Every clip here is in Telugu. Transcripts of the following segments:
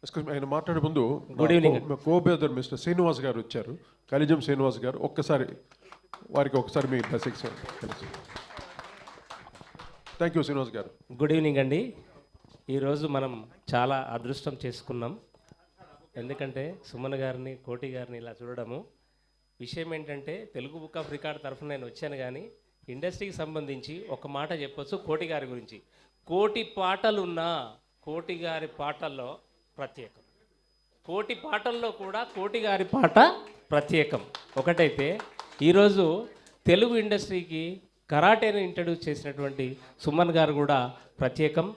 ఆయన మాట్లాడే ముందు గుడ్ ఈవినింగ్ కోబేదర్ మిస్టర్ శ్రీనివాస్ గారు వచ్చారు, కలిజం శ్రీనివాస్ గారు. ఒక్కసారి వారికి ఒకసారి మీ బ్లెస్సింగ్స్ తెలుసు. థ్యాంక్ యూ శ్రీనివాస్ గారు. గుడ్ ఈవినింగ్ అండి. ఈరోజు మనం చాలా అదృష్టం చేసుకున్నాం, ఎందుకంటే సుమన్ గారిని, కోటి గారిని ఇలా చూడడము. విషయం ఏంటంటే తెలుగు బుక్ ఆఫ్ రికార్డ్ తరఫున నేను వచ్చాను, కానీ ఇండస్ట్రీకి సంబంధించి ఒక మాట చెప్పొచ్చు కోటి గారి గురించి. కోటి పాటలున్నా కోటి గారి పాటల్లో ప్రత్యేకం, కోటి పాటల్లో కూడా కోటి గారి పాట ప్రత్యేకం. ఒకటైతే ఈరోజు తెలుగు ఇండస్ట్రీకి కరాటేని ఇంట్రడ్యూస్ చేసినటువంటి సుమన్ గారు కూడా ప్రత్యేకం.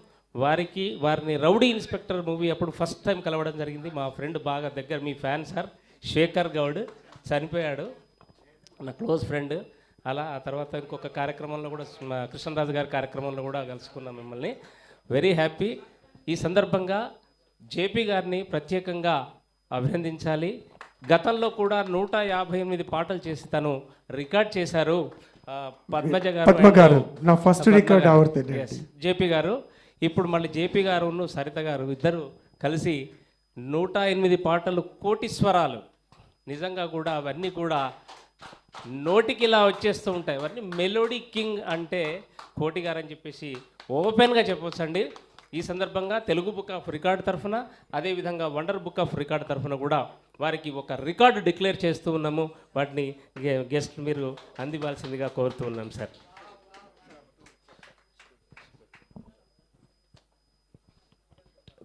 వారిని రౌడీ ఇన్స్పెక్టర్ మూవీ అప్పుడు ఫస్ట్ టైం కలవడం జరిగింది. మా ఫ్రెండ్ బాగా దగ్గర, మీ ఫ్యాన్ సార్, శేఖర్ గౌడ్ చనిపోయాడు, నా క్లోజ్ ఫ్రెండ్. అలా ఆ తర్వాత ఇంకొక కార్యక్రమంలో కూడా, కృష్ణరాజు గారి కార్యక్రమంలో కూడా కలుసుకున్నాం మిమ్మల్ని. Very happy. ఈ సందర్భంగా జేపీ గారిని ప్రత్యేకంగా అభినందించాలి. గతంలో కూడా 158 పాటలు చేసి తను రికార్డ్ చేశారు. పద్మజ గారు నా ఫస్ట్ రికార్డ్ జేపీ గారు. ఇప్పుడు మళ్ళీ జేపీ గారు, సరిత గారు ఇద్దరు కలిసి 108 పాటలు, కోటీశ్వరాలు. నిజంగా కూడా అవన్నీ కూడా నోటికి ఇలా వచ్చేస్తూ ఉంటాయి. అవన్నీ మెలోడీ కింగ్ అంటే కోటి గారు అని చెప్పేసి ఓపెన్గా చెప్పవచ్చండి. ఈ సందర్భంగా తెలుగు బుక్ ఆఫ్ రికార్డ్ తరఫున, అదేవిధంగా వండర్ బుక్ ఆఫ్ రికార్డ్ తరఫున కూడా వారికి ఒక రికార్డు డిక్లేర్ చేస్తూ ఉన్నాము. వాటిని గెస్ట్ మీరు అందివ్వాల్సిందిగా కోరుతూ ఉన్నాం sir.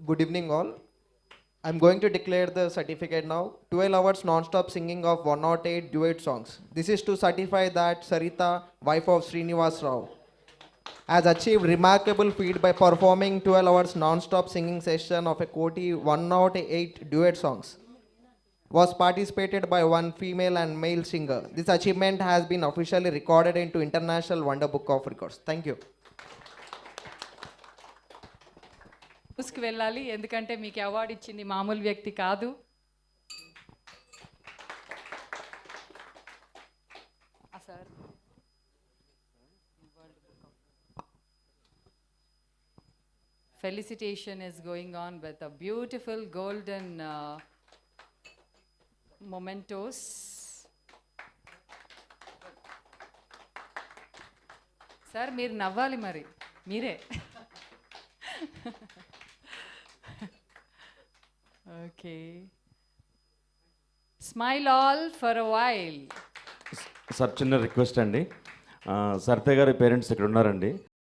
Good evening all. I'm going to declare the certificate now. 12 hours non-stop singing of 108 duet songs. This is to certify that Sarita, wife of Srinivas Rao, has achieved remarkable feat by performing 12 hours non-stop singing session of a Koti 108 duet songs. Was participated by one female and male singer. This achievement has been officially recorded into International Wonder Book of Records. Thank you. న్యూస్కి వెళ్ళాలి, ఎందుకంటే మీకు అవార్డు ఇచ్చింది మామూలు వ్యక్తి కాదు. Sir, felicitation is going on with a beautiful golden mementos. Sir మీరు నవ్వాలి, మరి మీరే. Okay. Smile all for a while. Sir, చిన్న రిక్వెస్ట్ అండి. సరిత గారి పేరెంట్స్ ఇక్కడ ఉన్నారండి.